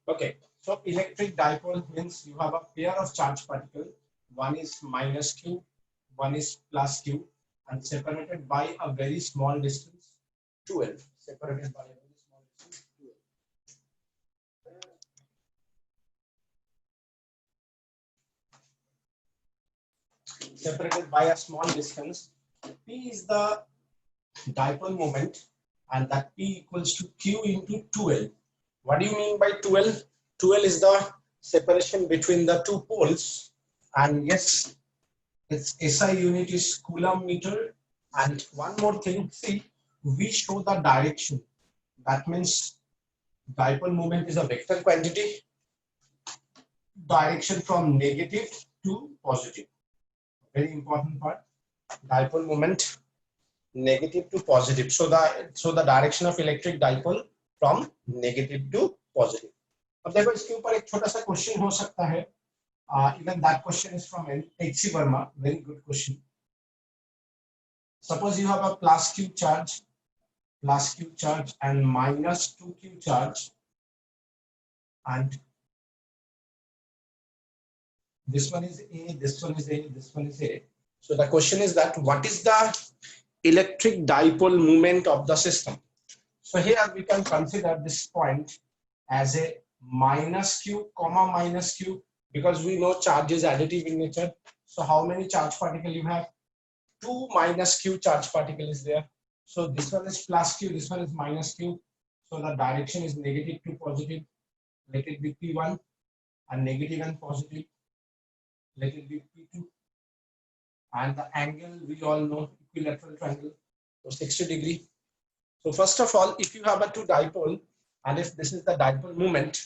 Okay, so electric dipole means you have a pair of charge particles. One is minus q, one is plus q, and separated by a very small distance, 12. Separated by a very small distance, 12. Separated by a small distance, P is the dipole moment, and that P equals to Q into 12. What do you mean by 12? 12 is the separation between the two poles, and yes, its SI unit is coulomb meter. And one more thing, see, we show the direction. That means dipole moment is a vector quantity, direction from negative to positive. Very important part. Dipole moment negative to positive. So the direction of electric dipole from negative to positive. अब देखो इसके ऊपर एक छोटा सा question हो सकता है. Even that question is from H.C. Verma. Very good question. Suppose you have a plus Q charge and minus 2Q charge, and this one is A, this one is A, this one is A. So the question is that what is the electric dipole moment of the system? So here we can consider this point as a minus Q, comma minus Q, because we know charge is additive in nature. So how many charge particles you have? 2 minus Q charge particle is there. So this one is plus Q, this one is minus Q. So the direction is negative to positive. Let it be P1, and negative and positive. Let it be P2. And the angle we all know, equilateral triangle, so 60 degree. So first of all, if you have a two dipole, and if this is the dipole moment,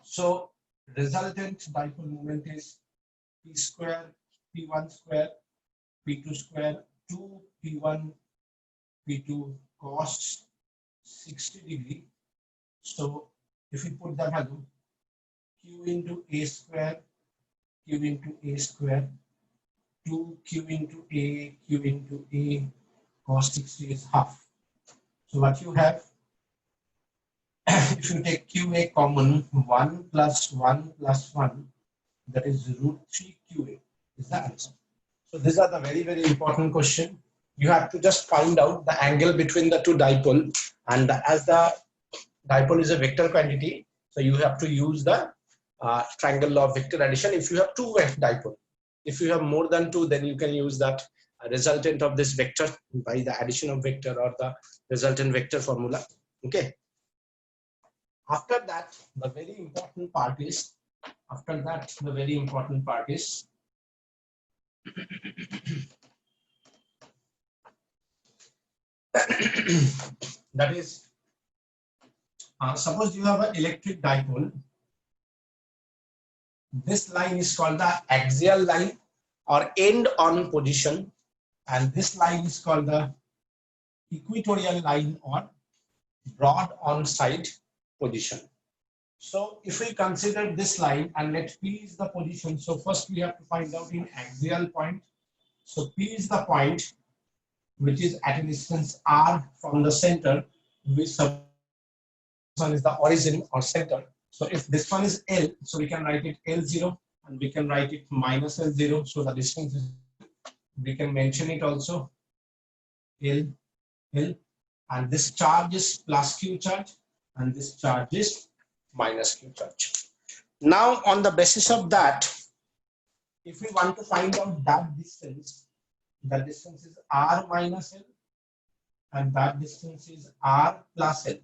so resultant dipole moment is P square, P1 square, P2 square, 2 P1, P2 cos 60 degree. So if we put the value Q into A square, Q into A square, 2Q into A cos 60 is half. So what you have, if you take QA common, 1 plus 1 plus 1, that is root 3 QA is the answer. So these are the very, very important question. You have to just find out the angle between the two dipole, and as the dipole is a vector quantity, so you have to use the triangle law of vector addition if you have two dipole. If you have more than two, then you can use that resultant of this vector by the addition of vector or the resultant vector formula. Okay. After that, the very important part is, that is, suppose you have an electric dipole. This line is called the axial line or end on position, and this line is called the equatorial line or broad on side position. So if we consider this line and let P is the position, so first we have to find out in axial point. So P is the point which is at a distance R from the center, which one is the origin or center. So if this one is L, so we can write it L0 and we can write it minus L0. So the distance is, we can mention it also L, and this charge is plus Q charge and this charge is minus Q charge. Now on the basis of that, if we want to find out that distance, the distance is R minus L and that distance is R plus L.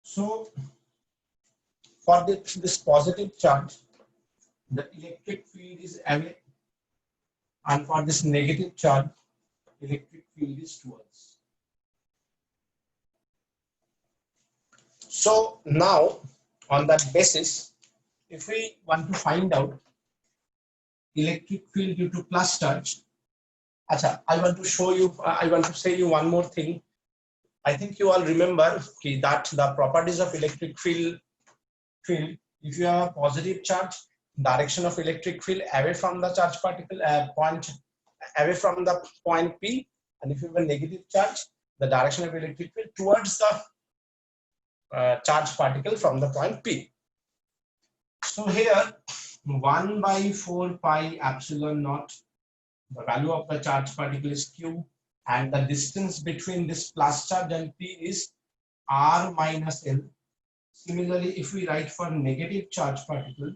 So for this positive charge, the electric field is away, and for this negative charge, electric field is towards. So now on that basis, if we want to find out electric field due to plus charge, I want to say you one more thing. I think you all remember that the properties of electric field, if you have a positive charge, direction of electric field away from the charge particle point, away from the point P, and if you have a negative charge, the direction of electric field towards the charged particle from the point P. So here 1 by 4 pi epsilon naught, the value of the charged particle is Q, and the distance between this plus charge and P is R minus L. Similarly, if we write for negative charge particle,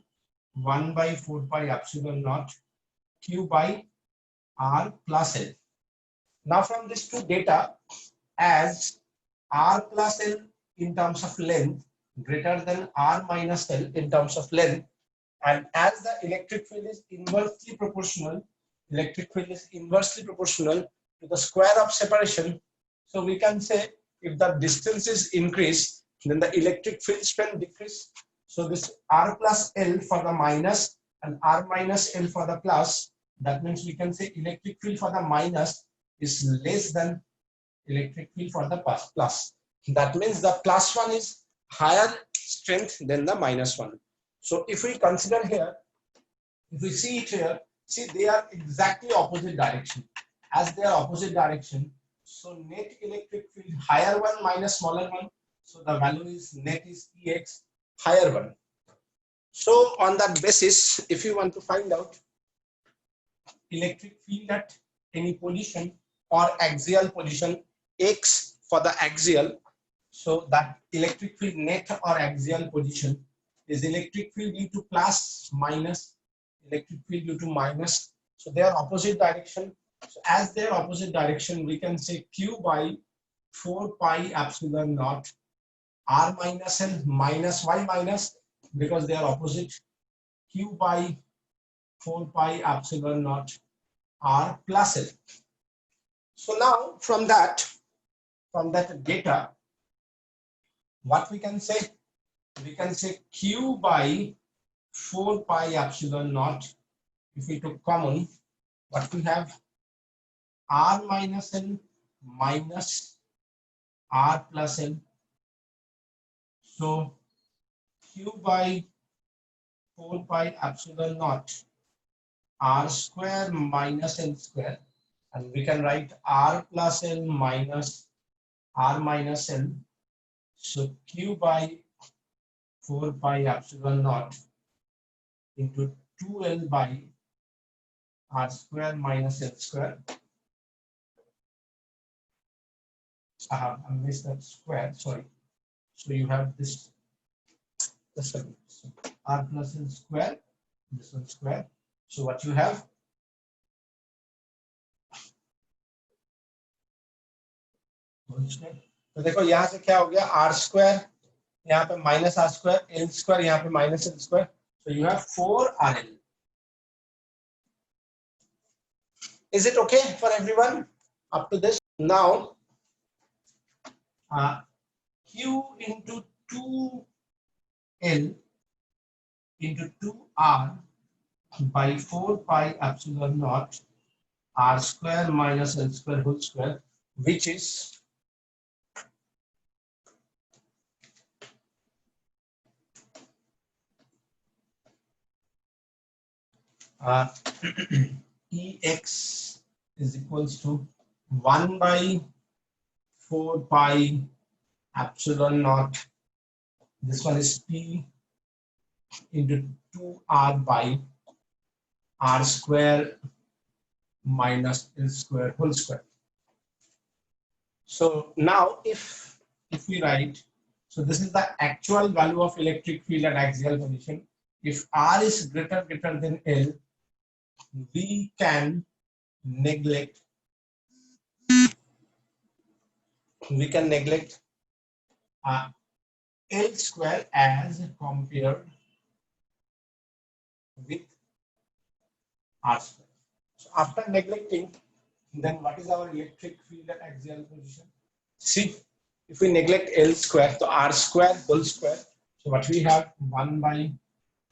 1 by 4 pi epsilon naught Q by R plus L. Now from these two data, as R plus L in terms of length greater than R minus L in terms of length, and as the electric field is inversely proportional, to the square of separation, so we can say if the distance is increased, then the electric field strength decrease. So this R plus L for the minus and R minus L for the plus, that means we can say electric field for the minus is less than electric field for the plus. That means the plus one is higher strength than the minus one. So if we consider here, if we see it here, see they are exactly opposite direction. As they are opposite direction, so net electric field higher one minus smaller one. So the value is net is Ex higher one. So on that basis, if you want to find out electric field at any position or axial position, X for the axial, so that electric field net or axial position is electric field due to plus minus electric field due to minus. So they are opposite direction. So as they are opposite direction, we can say Q by 4 pi epsilon naught R minus L minus Y minus, because they are opposite, Q by 4 pi epsilon naught R plus L. So now from that data, what we can say? We can say Q by 4 pi epsilon naught. If we took common, what we have? R minus L minus R plus L. So Q by 4 pi epsilon naught R square minus L square, and we can write R plus L minus R minus L. So Q by 4 pi epsilon naught into 2L by R square minus L square. I missed that square, sorry. So you have this one. So R plus L square, this one square. So what you have? तो देखो यहाँ से क्या हो गया, R square, यहाँ पे minus R square, L square, यहाँ पे minus L square. So you have 4RL. Is it okay for everyone up to this? Now, Q into 2L into 2R by 4 pi epsilon naught R square minus L square whole square, which is Ex is equals to 1 by 4 pi epsilon naught. This one is P into 2R by R square minus L square whole square. So now if we write, so this is the actual value of electric field at axial position. If R is greater than L, we can neglect L square as compared with R square. So after neglecting, then what is our electric field at axial position? See, if we neglect L square, so R square whole square. So what we have, 1 by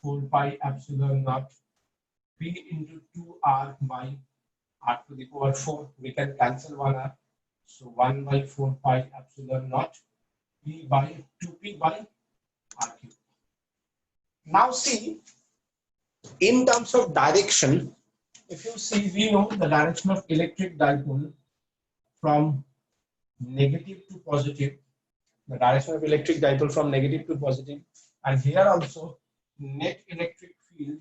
4 pi epsilon naught P into 2R by R to the power 4. We can cancel 1R. So 1 by 4 pi epsilon naught P by 2P by R cube. Now see, in terms of direction, if you see, we know the direction of electric dipole from negative to positive, the direction of electric dipole from negative to positive, and here also net electric field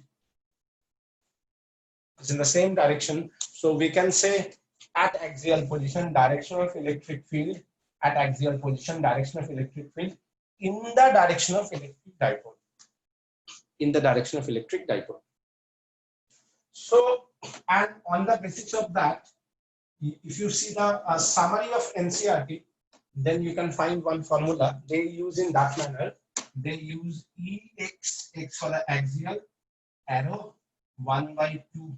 is in the same direction. So we can say at axial position, direction of electric field at axial position, direction of electric field in the direction of electric dipole. In the direction of electric dipole. So, and on the basis of that, if you see the summary of NCERT, then you can find one formula they use in that manner. They use Ex for the axial arrow 1 by 2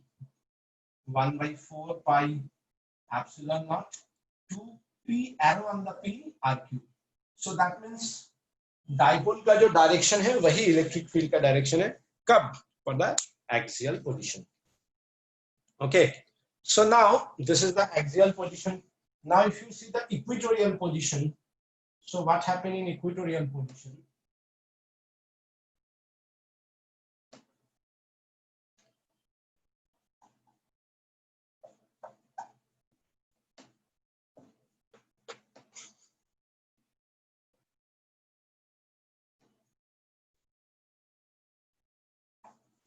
1 by 4 pi epsilon naught 2 p arrow on the p r cube. So that means dipole का जो direction है वही electric field का direction है कब for the axial position. Okay, so now this is the axial position. Now if you see the equatorial position, so what happened in equatorial position?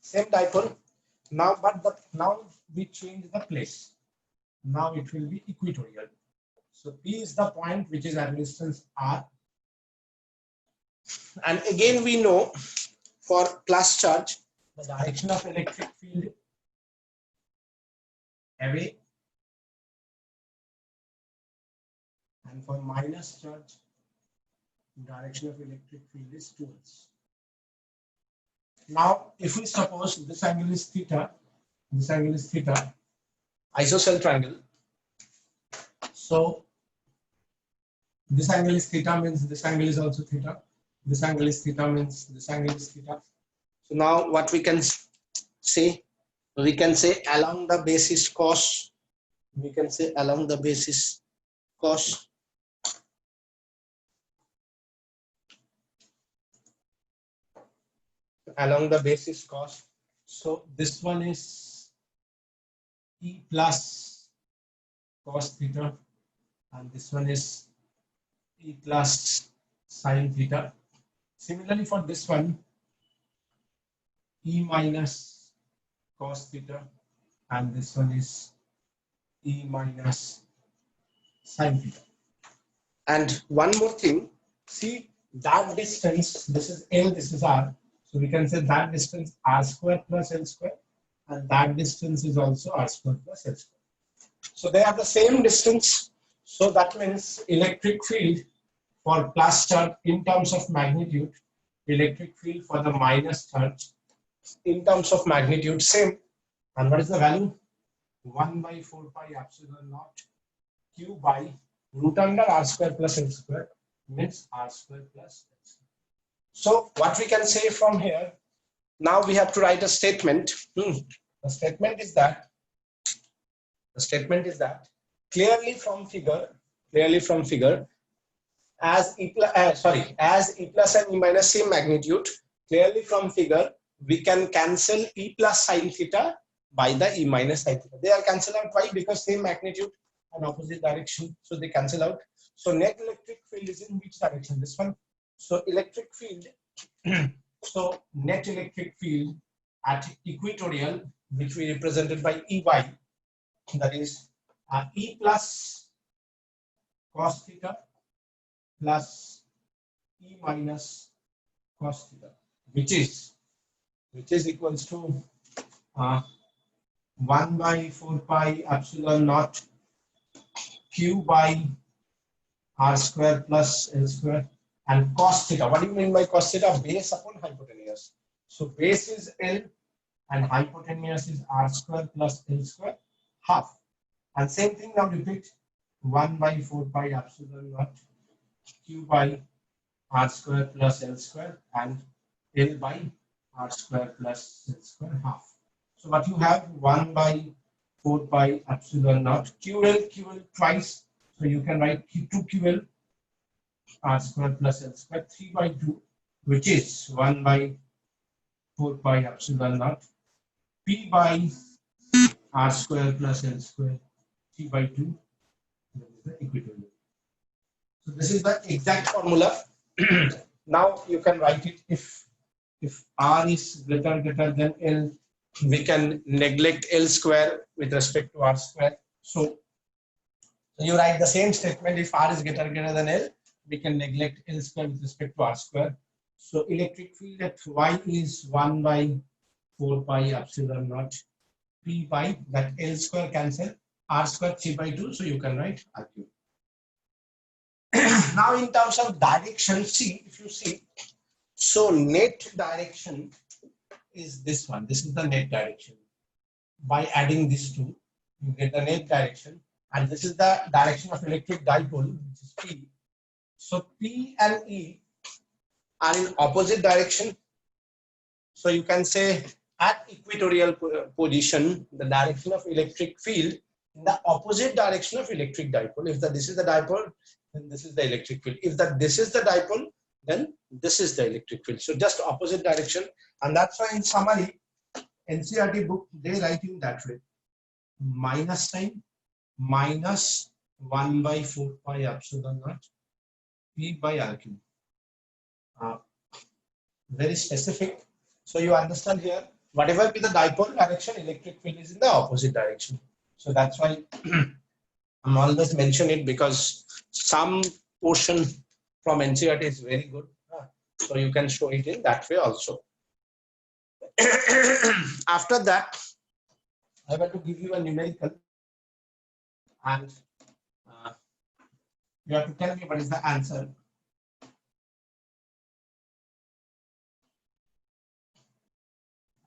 Same dipole. Now, but now we change the place. Now it will be equatorial. So P is the point which is at distance R. And again we know for plus charge, the direction of electric field away. And for minus charge, direction of electric field is towards. Now, if we suppose this angle is theta, isosceles triangle. So this angle is theta means this angle is also theta. This angle is theta means this angle is theta. So now what we can say? We can say along the basis cos. We can say along the basis cos. Along the basis cos. So this one is E plus cos theta and this one is E plus sin theta. Similarly for this one, E minus cos theta and this one is E minus sin theta. And one more thing, see that distance, this is L, this is R. So we can say that distance R square plus L square and that distance is also R square plus L square. So they have the same distance. So that means electric field for plus charge in terms of magnitude, electric field for the minus charge in terms of magnitude same. And what is the value? 1 by 4 pi epsilon naught q by root under R square plus L square means R square plus L square. So what we can say from here, now we have to write a statement. The statement is that clearly from figure, as E plus and E minus same magnitude, clearly from figure we can cancel E plus sin theta by the E minus sin theta. They are cancelled out. Why? Because same magnitude and opposite direction, so they cancel out. So net electric field is in which direction? This one. So electric field, so net electric field at equatorial, which we represented by EY, that is E plus cos theta plus E minus cos theta, which is equals to 1 by 4 pi epsilon naught q by R square plus L square. And cos theta, what do you mean by cos theta? Base upon hypotenuse. So base is L and hypotenuse is R square plus L square half. And same thing now repeat, 1 by 4 pi epsilon naught q by R square plus L square and L by R square plus L square half. So what you have, 1 by 4 pi epsilon naught QL twice. So you can write 2QL R square plus L square 3 by 2, which is 1 by 4 pi epsilon naught P by R square plus L square 3 by 2 That is the equatorial. So this is the exact formula. Now you can write it. If R is greater than L, we can neglect L square with respect to R square. So you write the same statement. If R is greater than L, we can neglect L square with respect to R square. So electric field at Y is 1 by 4 pi epsilon naught P by that L square cancel, R square 3 by 2. So you can write R cube. Now in terms of direction, see, if you see, so net direction is this one. This is the net direction. By adding these two, you get the net direction. And this is the direction of electric dipole, which is P. So P and E are in opposite direction. So you can say at equatorial position, the direction of electric field in the opposite direction of electric dipole. If this is the dipole, then this is the electric field. If this is the dipole, then this is the electric field. So just opposite direction. And that's why in summary, NCERT book, they write in that way. Minus sign, minus 1 by 4 pi epsilon naught P by R cube. Very specific. So you understand here, whatever be the dipole direction, electric field is in the opposite direction. So that's why I'm always mention it, because some portion from NCERT is very good. So you can show it in that way also. After that, I want to give you a numerical, and you have to tell me what is the answer.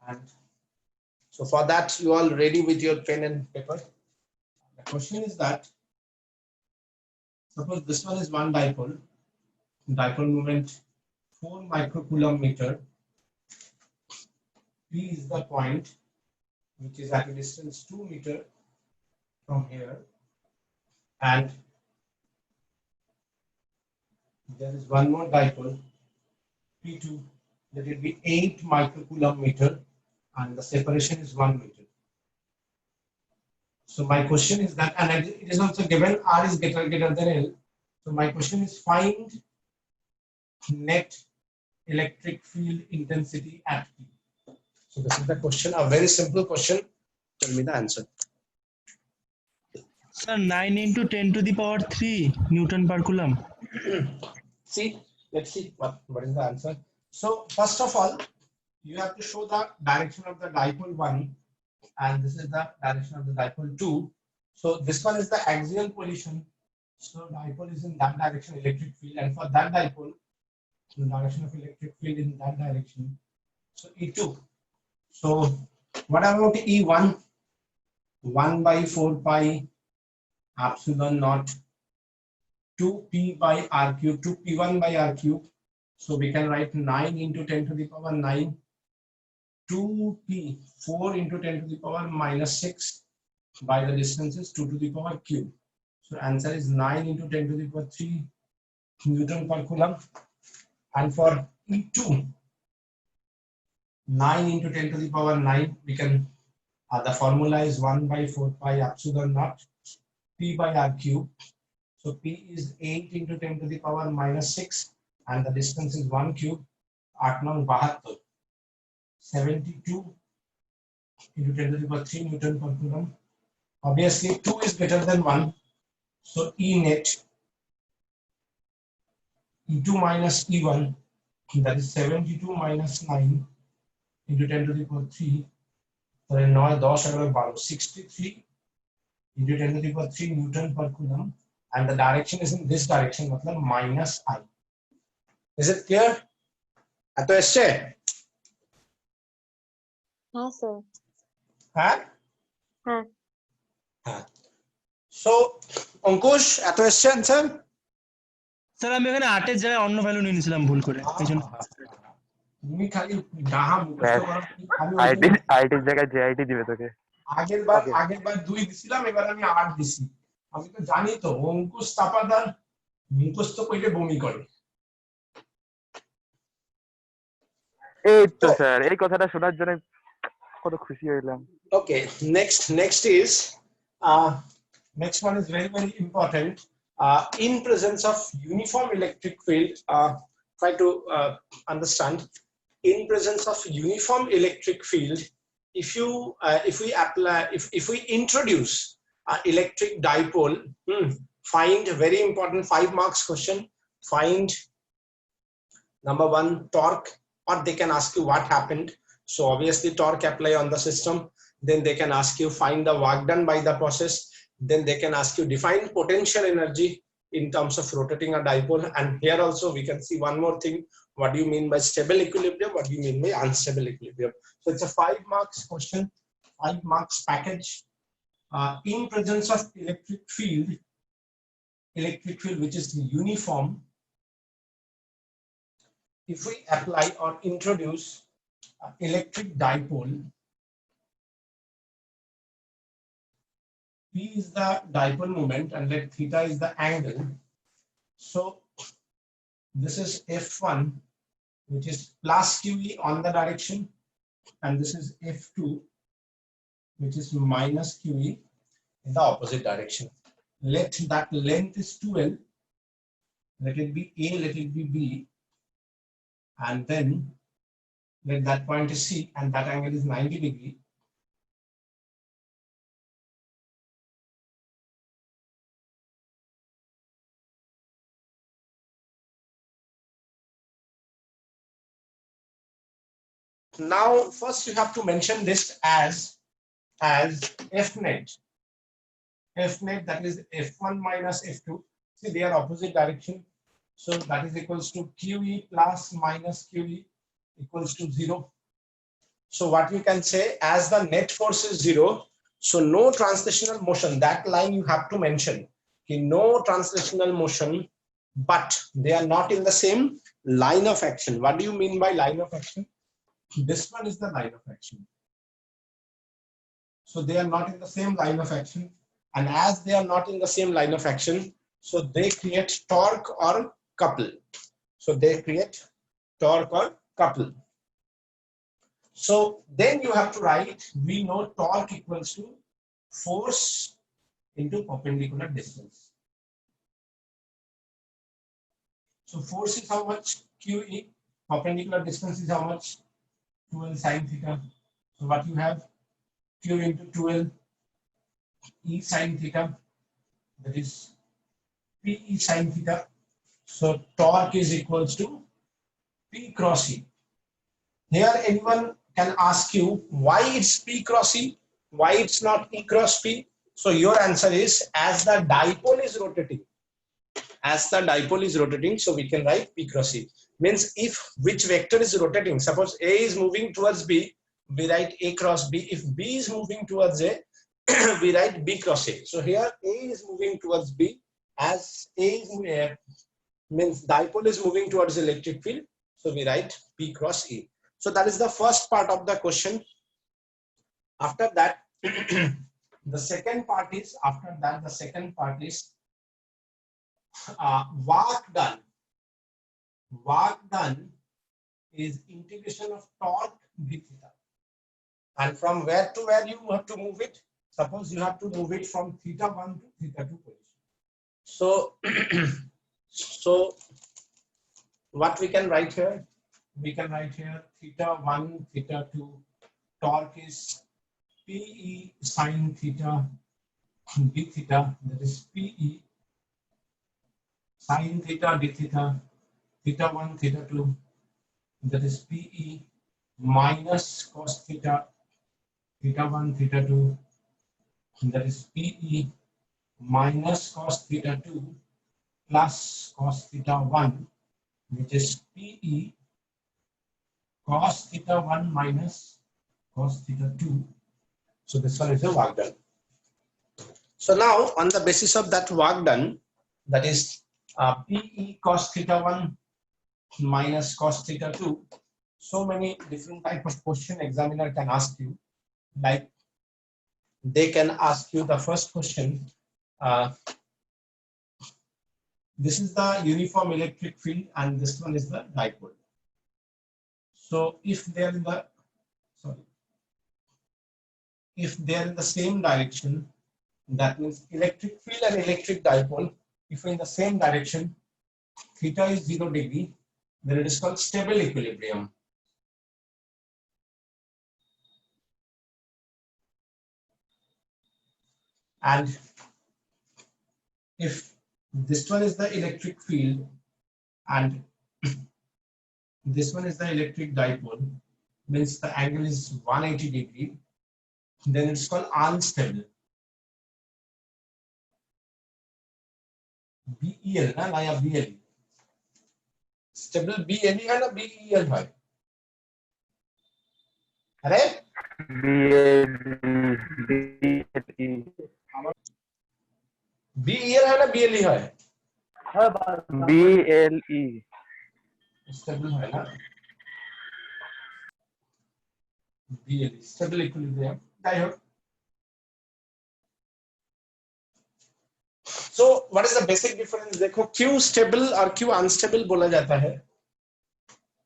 And so for that, you all ready with your pen and paper? The question is that, suppose this one is one dipole moment 4 microcoulomb meter. P is the point which is at a distance 2 meter from here, and there is one more dipole P2 that will be 8 microcoulomb meter, and the separation is 1 meter. So my question is that, and it is also given R is greater than L. So my question is, find net electric field intensity at P. So this is the question, a very simple question. Tell me the answer. Sir, 9 into 10 to the power 3 Newton per coulomb. See, let's see what is the answer. So first of all, you have to show the direction of the dipole 1, and this is the direction of the dipole 2. So this one is the axial position. So dipole is in that direction, electric field, and for that dipole, the direction of electric field in that direction. So E2. So what about E1? 1 by 4 pi epsilon naught 2p by r cube, 2p1 by r cube. So we can write 9 into 10 to the power 9, 2p, 4 into 10 to the power minus 6 by the distance is 2 to the power cube. So answer is 9 into 10 to the power 3 Newton per coulomb. And for E2, 9 into 10 to the power 9, we can, the formula is 1 by 4 pi epsilon naught p by r cube. So p is 8 into 10 to the power minus 6, and the distance is 1 cube. 8 9 72. 72 into 10 to the power 3 Newton per coulomb. Obviously 2 is greater than 1. So E net, E2 minus E1, that is 72 minus 9 into 10 to the power 3. So 9 10 12, 63 into 10 to the power 3 Newton per coulomb, and the direction is in this direction, matlab minus I. Is it clear? Ato esche? हाँ sir. Huh? हाँ. Huh. So Ankush, ato esche answer? Sir আমি এখানে 8 এর জায়গায় অন্য value নিয়ে নিয়েছিলাম ভুল করে এইজন্য তুমি খালি গাহা মুখস্থ করো, আমি আইটির জায়গায় জেআইটি দিবে তোকে। আগেরবার 2 দিছিলাম, এবার আমি 8 দিছি। আমি তো জানি তো অঙ্কুশ তাপাদার মুখস্থ কইলে বমি করে। এই তো স্যার, এই কথাটা শোনার জন্য কত খুশি হইলাম। Okay, next is Next one is very, very important. In presence of uniform electric field, try to understand. In presence of uniform electric field, if we introduce electric dipole, find, very important 5 marks question, find number 1 torque, or they can ask you what happened. So obviously torque apply on the system. Then they can ask you find the work done by the process. Then they can ask you define potential energy in terms of rotating a dipole. And here also we can see one more thing. What do you mean by stable equilibrium? What do you mean by unstable equilibrium? So it's a 5 marks question, 5 marks package. In presence of electric field which is uniform, if we apply or introduce electric dipole, P is the dipole moment and let theta is the angle. So this is F1, which is plus QE on the direction, and this is F2, which is minus QE in the opposite direction. Let that length is 12, let it be A, let it be B, and then let that point is C, and that angle is 90 degrees. Now, first you have to mention this as F net. F net, that is F1 minus F2. See, they are opposite direction. So that is equals to QE plus minus QE equals to 0. So what you can say, as the net force is 0, so no translational motion. That line you have to mention. Okay, no translational motion, but they are not in the same line of action. What do you mean by line of action? This one is the line of action. So they are not in the same line of action. And as they are not in the same line of action, so they create torque or couple. So they create torque or couple. So then you have to write, we know torque equals to force into perpendicular distance. So force is how much? QE. Perpendicular distance is how much? 12 sine theta. So what you have? Q into 12 E sine theta, that is PE sine theta. So torque is equals to P cross E. Here anyone can ask you why it's P cross E, why it's not E cross P. So your answer is, as the dipole is rotating. As the dipole is rotating, so we can write P cross E. Means if which vector is rotating, suppose A is moving towards B, we write A cross B. If B is moving towards A, we write B cross A. So here A is moving towards B, as A is means dipole is moving towards electric field, so we write P cross E. So that is the first part of the question. After that, the second part is, work done. Work done is integration of torque d theta. And from where to where you have to move it? Suppose you have to move it from theta 1 to theta 2 position. So, so what we can write here? We can write here theta 1, theta 2. Torque is PE sine theta d theta, that is PE sine theta d theta, theta 1, theta 2, that is PE minus cos theta, theta 1, theta 2, that is PE minus cos theta 2 plus cos theta 1, which is PE cos theta 1 minus cos theta 2. So this one is the work done. So now on the basis of that work done, that is PE cos theta 1 minus cos theta 2, so many different type of question examiner can ask you. Like they can ask you the first question, this is the uniform electric field and this one is the dipole. So if they are in the same direction, That means electric field and electric dipole, if in the same direction, theta is 0 degree, then it is called stable equilibrium. And if this one is the electric field and this one is the electric dipole, means the angle is 180 degree, then it's called unstable. BEL ना या BLE? Stable BLE है ना BEL है? अरे BEL है ना BLE है? BLE Stable है ना? BLE stable equilibrium. I hope. So what is the basic difference? देखो Q stable और Q unstable बोला जाता है.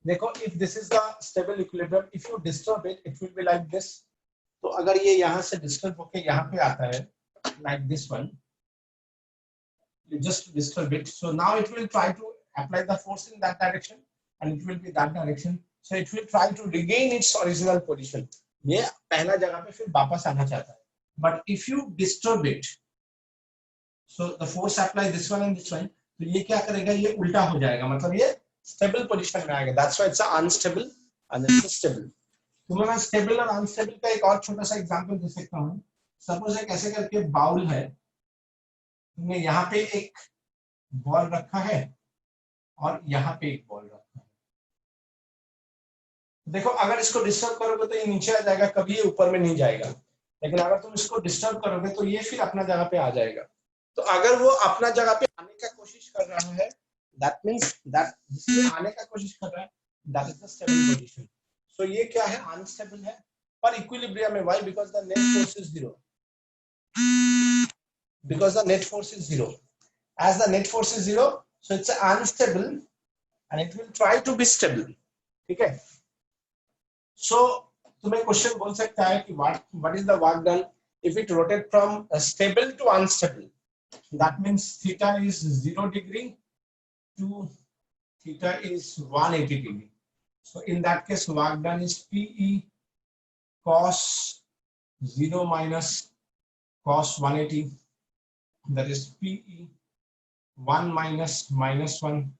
देखो if this is the stable equilibrium, if you disturb it, it will be like this. तो अगर ये यहाँ से disturb होके यहाँ पे आता है, like this one, you just disturb it. So now it will try to apply the force in that direction, and it will be that direction. So it will try to regain its original position. ये पहला जगह पे फिर वापस आना चाहता है. But if you disturb it, so the force apply this one and this one, तो ये क्या करेगा? ये उल्टा हो जाएगा. मतलब ये stable position में आएगा. That's why it's a unstable and it's a stable. तुम्हें मैं stable और unstable का एक और छोटा सा एग्जांपल दे सकता हूँ. Suppose एक ऐसे करके बाउल है, तुमने यहाँ पे एक बॉल रखा है और यहाँ पे एक बॉल रखा है. देखो अगर इसको डिस्टर्ब करोगे तो ये नीचे आ जाएगा, कभी ये ऊपर में नहीं जाएगा. लेकिन अगर तुम इसको डिस्टर्ब करोगे तो ये फिर अपना जगह पे आ जाएगा. तो अगर वो अपना जगह पे आने का कोशिश कर रहा है, that means that जिसमें आने का कोशिश कर रहा है, that is the stable position. So ये क्या है? Unstable है. पर equilibrium है. Why? Because the net force is 0. Because the net force is 0. As the net force is 0, so it's unstable and it will try to be stable. ठीक है? So तुम्हें question बोल सकता है कि what is the work done if it rotate from stable to unstable? That means theta is 0 degree to theta is 180 degree. So in that case, work done is PE cos 0 minus cos 180. That is PE 1 minus minus 1.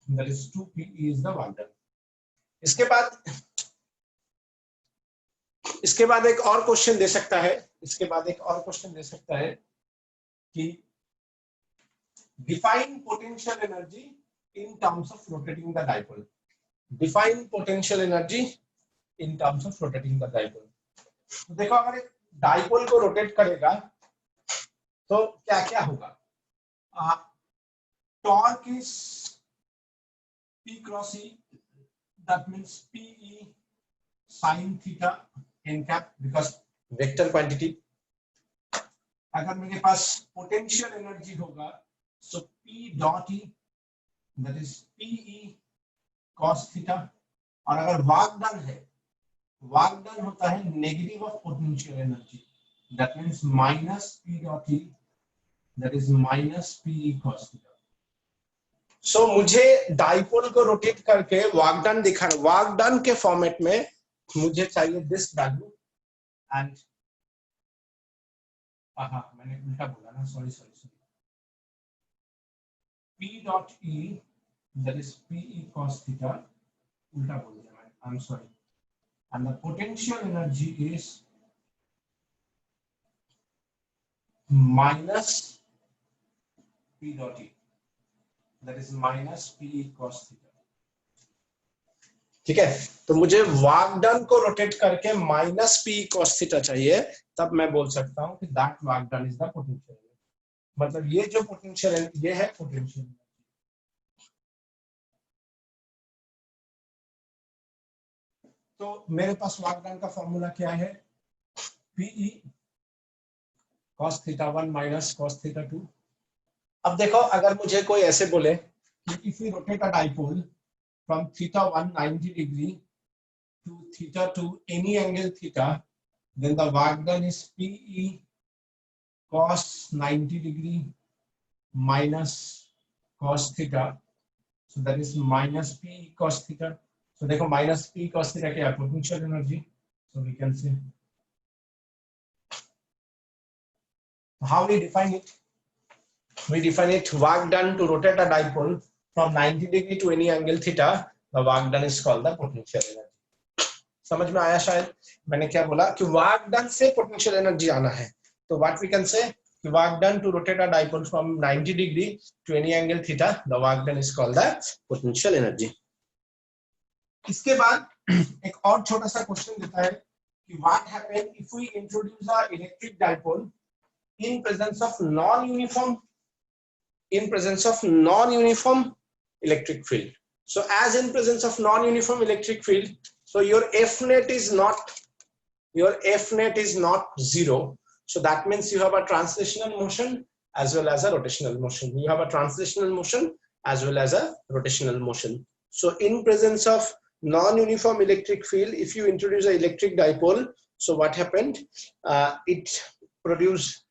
That is 2 PE is the work done. इसके बाद एक और question दे सकता है. कि define potential energy in terms of rotating the dipole. Define potential energy in terms of rotating the dipole. तो देखो अगर एक डाइपोल को रोटेट करेगा तो क्या क्या होगा? Torque is P cross E. That means PE sin theta n cap because vector quantity. अगर मेरे पास पोटेंशियल एनर्जी होगा so P dot E, that is PE cos theta. और अगर वर्क डन है, वर्क डन होता है negative of potential energy, that means minus P dot E, that is minus PE cos theta. So मुझे dipole को rotate करके work done दिखाना, work done के फॉर्मेट में मुझे चाहिए दिस वैल्यू एंड मैंने उल्टा बोला ना, sorry. P dot E, that is PE cos theta, उल्टा बोल दिया मैंने, I'm sorry. And the potential energy is minus P dot E, that is minus PE cos theta. ठीक है, तो मुझे वर्क डन को रोटेट करके माइनस पी कॉस थीटा चाहिए, तब मैं बोल सकता हूं कि that work done is the potential. मतलब ये जो पोटेंशियल है ये है पोटेंशियल. तो मेरे पास वर्क डन का फॉर्मूला क्या है? P E cos theta 1 minus cos theta 2. अब देखो अगर मुझे कोई ऐसे बोले कि if we rotate a dipole from theta 1 90 degree to theta 2 any angle theta, then the work done is PE cos 90 degree minus cos theta, so that is minus p cos theta. So देखो minus p cos theta क्या है, potential energy. So we can say how we define it. We define it work done to rotate a dipole from 90 degree to any angle theta. The work done is called the potential energy. समझ में आया शायद मैंने क्या बोला कि work done से potential energy आना है. तो what we can say, work done to rotate a dipole from 90 degree to any angle theta, the work done is called the potential energy. इसके बाद एक और छोटा सा क्वेश्चन देता है कि what happen if we introduce a electric dipole in presence of non-uniform electric field. So as in presence of non-uniform electric field, so your F net is not zero. So that means you have a translational motion as well as a rotational motion. You have a translational motion as well as a rotational motion. So in presence of non-uniform electric field, if you introduce an electric dipole, so what happened? It produced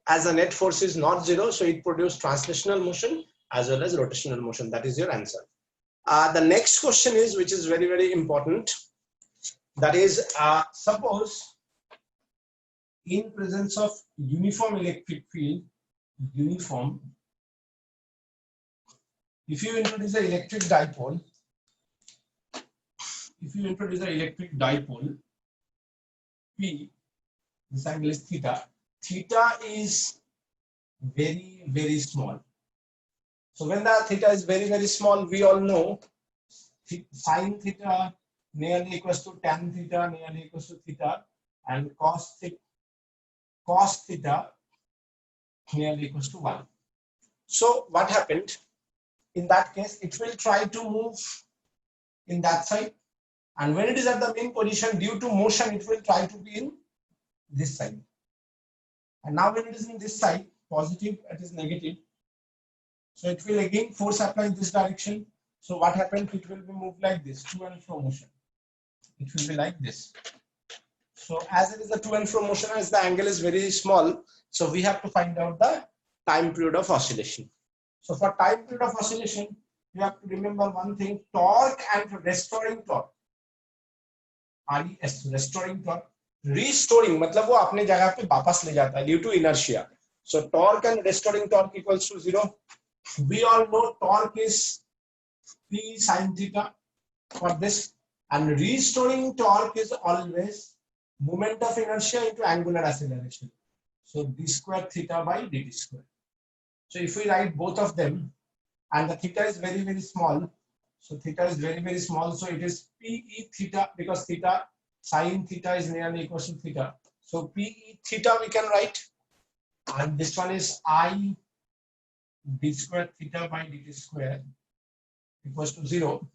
as a net force is not zero, so it produced translational motion as well as rotational motion. That is your answer. The next question is, which is very, very important. That is, suppose in presence of uniform electric field, if you introduce an electric dipole, P, this angle is theta. Theta is very, very small. So when the theta is very, very small, we all know sin theta nearly equals to tan theta nearly equals to theta, and cos theta nearly equals to 1. So what happened? In that case, it will try to move in that side, and when it is at the main position, due to motion, it will try to be in this side. And now when it is in this side, positive, it is negative. So it will again force apply in this direction. So what happened? It will be moved like this, to and fro motion. It will be like this. So as it is a to and fro motion, as the angle is very small, so we have to find out the time period of oscillation. So for time period of oscillation, you have to remember one thing: torque and restoring torque. RES, restoring torque. Restoring मतलब वो अपने जगह पे वापस ले जाता है due to inertia. So torque and restoring torque equals to 0. We all know torque is P sin theta for this, and restoring torque is always moment of inertia into angular acceleration. So d square theta by dt square. So if we write both of them, and the theta is very, very small, so theta is very, very small, so it is PE theta, because theta sin theta is nearly equals to theta. So PE theta we can write, and this one is I d square theta by dt square equals to 0.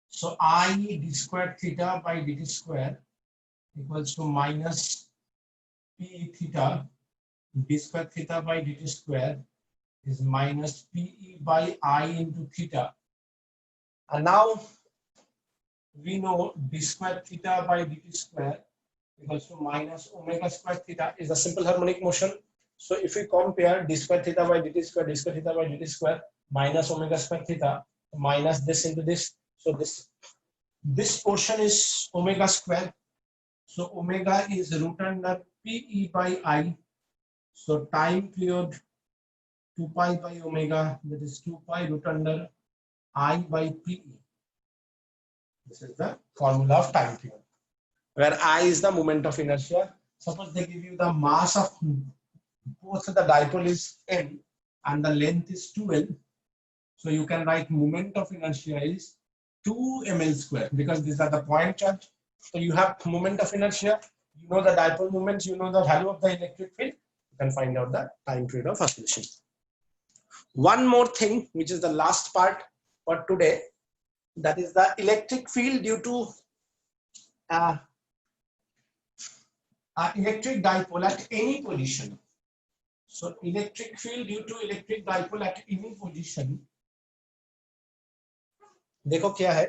So I d square theta by dt square equals to minus PE theta d square theta by dt square is minus PE by I into theta. And now we know d square theta by dt square equals to minus omega square theta is a simple harmonic motion. So if we compare d square theta by dt square minus omega square theta, minus this into this, so this portion is omega square. So omega is root under PE by I. So time period 2 pi by omega, that is 2 pi root under I by PE. This is the formula of time period, where I is the moment of inertia. Suppose they give you the mass of both the dipole is m and the length is 2l. So you can write moment of inertia is 2 ml square, because these are the point charge. So you have moment of inertia, you know the dipole moment, you know the value of the electric field, you can find out the time period of oscillation. One more thing, which is the last part for today, that is the electric field due to electric dipole at any position. So electric field due to electric dipole at any position. देखो क्या है,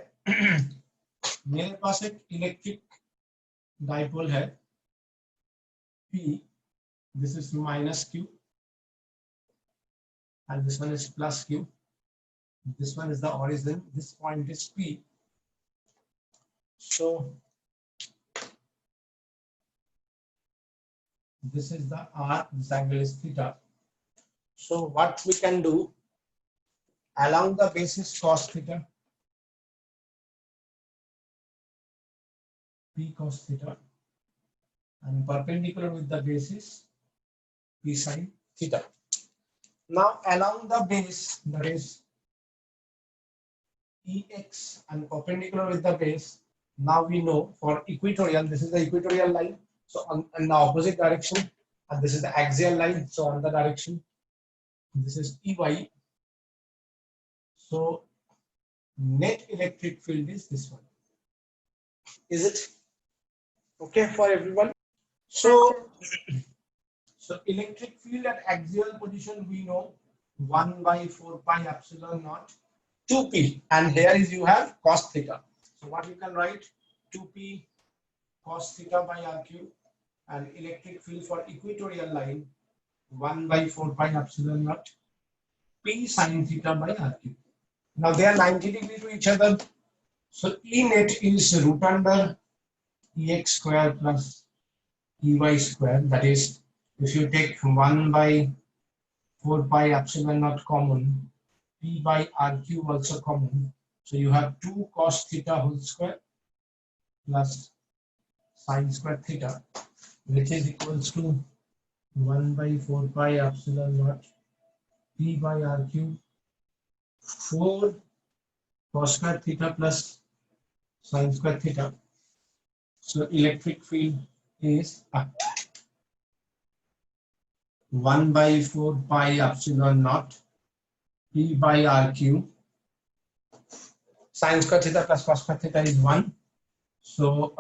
मेरे पास एक electric dipole है P, This is minus q, and this one is plus q. This one is the origin. This point is P. So this is the R. This angle is theta. So what we can do, along the basis cos theta, P cos theta, and perpendicular with the basis P sin theta. Now along the base, that is EX, and perpendicular with the base, now we know for equatorial, this is the equatorial line, so in the opposite direction, and this is the axial line, so on the direction, this is EY. So net electric field is this one. Is it okay for everyone? So electric field at axial position, we know 1 by 4 pi epsilon naught 2p, and here is you have cos theta. So what you can write, 2p cos theta by RQ, and electric field for equatorial line 1 by 4 pi epsilon naught p sin theta by RQ. Now they are 90 degrees to each other. So E net is root under EX square plus EY square. That is, if you take 1 by 4 pi epsilon naught common, P by RQ also common. So you have 2 cos theta whole square plus sin square theta, which is equals to 1 by 4 pi epsilon naught P by RQ 4 cos square theta plus sin square theta. So electric field is 1 by 4 pi epsilon naught P by RQ. Sin square theta plus cos square theta is 1. So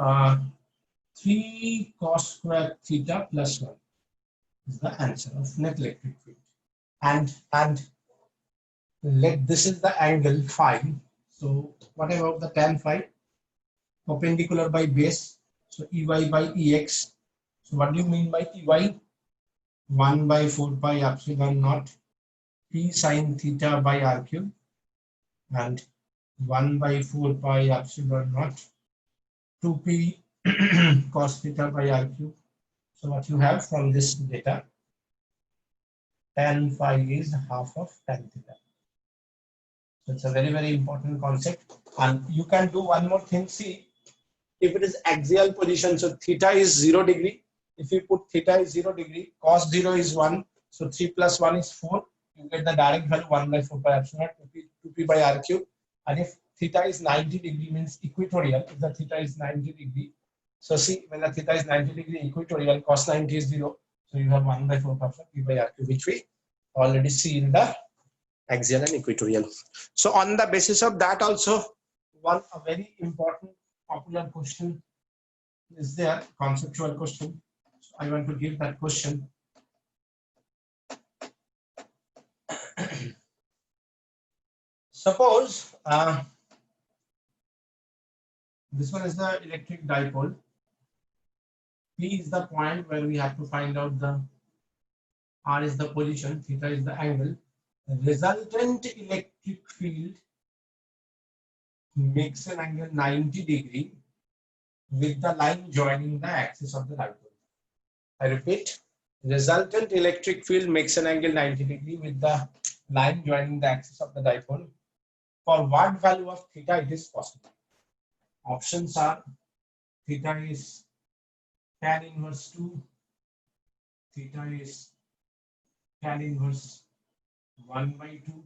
3 cos square theta plus 1 is the answer of net electric field. And let this is the angle phi. So what about the tan phi? Perpendicular by base. So EY by EX. So what do you mean by EY? 1 by 4 pi epsilon naught P sin theta by RQ, and 1 by 4 pi epsilon naught 2p cos theta by RQ. So what you have from this data, tan phi is half of tan theta. So it's a very, very important concept. And you can do one more thing. See, if it is axial position, so theta is 0 degree. If you put theta is 0 degree, cos 0 is 1. So 3 plus 1 is 4. You get the direct value 1 by 4 pi epsilon naught 2p by RQ. And if theta is 90 degree, means equatorial, if the theta is 90 degree. So see, when the theta is 90 degree equatorial, cos 90 is 0. So you have 1 by 4 pi epsilon p by RQ, which we already see in the axial and equatorial. So on the basis of that also, a very important popular question is there, conceptual question. So I want to give that question. Suppose this one is the electric dipole. P is the point where we have to find out the R is the position, theta is the angle. Resultant electric field makes an angle 90 degree with the line joining the axis of the dipole. I repeat, resultant electric field makes an angle 90 degree with the line joining the axis of the dipole. For what value of theta it is possible? Options are theta is tan inverse 2, theta is tan inverse 1 by 2.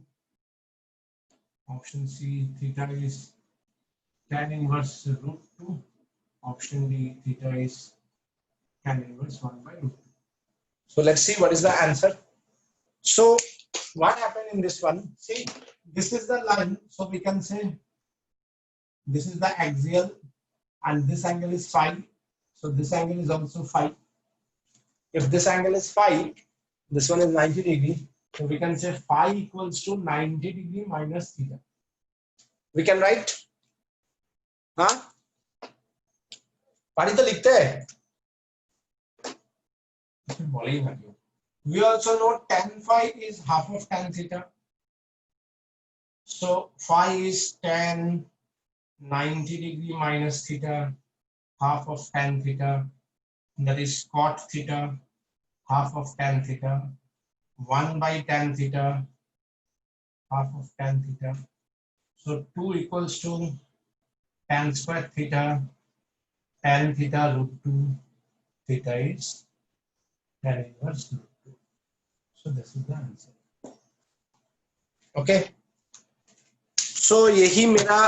Option C, theta is tan inverse root 2. Option D, theta is tan inverse 1 by root 2. So let's see what is the answer. So what happened in this one? See, this is the line. So we can say this is the axial and this angle is phi. So this angle is also phi. If this angle is phi, this one is 90 degree. So we can say phi equals to 90 degree minus theta. We can write, huh? पढ़ी तो लिखते हैं We also know tan phi is half of tan theta. So phi is tan 90 degree minus theta, half of tan theta. That is cot theta, half of tan theta. 1 by tan theta, half of tan theta. So 2 equals to tan square theta, tan theta root 2. Theta is tan inverse root 2. So this is the answer. Okay. So यही मेरा